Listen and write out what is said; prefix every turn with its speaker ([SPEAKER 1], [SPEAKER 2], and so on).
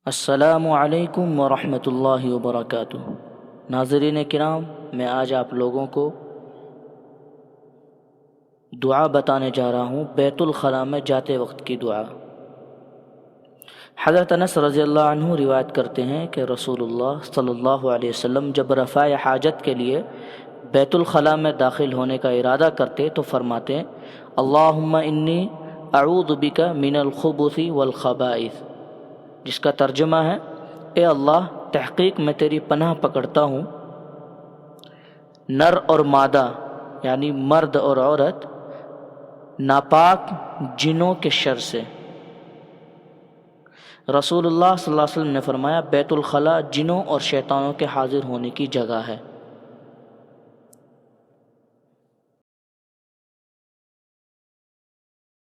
[SPEAKER 1] السلام علیکم ورحمۃ اللہ وبرکاتہ۔ ناظرین کرام، میں آج آپ لوگوں کو دعا بتانے جا رہا ہوں، بیت الخلاء میں جاتے وقت کی دعا۔ حضرت انس رضی اللہ عنہ روایت کرتے ہیں کہ رسول اللہ صلی اللہ علیہ وسلم جب رفع حاجت کے لیے بیت الخلاء میں داخل ہونے کا ارادہ کرتے تو فرماتے: اللہم انی اعوذ بک من الخبث والخبائث، جس کا ترجمہ ہے: اے اللہ، تحقیق میں تیری پناہ پکڑتا ہوں نر اور مادہ یعنی مرد اور عورت ناپاک جنوں کے شر سے۔ رسول اللہ صلی اللہ علیہ وسلم نے فرمایا، بیت الخلاء جنوں اور شیطانوں کے حاضر ہونے کی جگہ ہے۔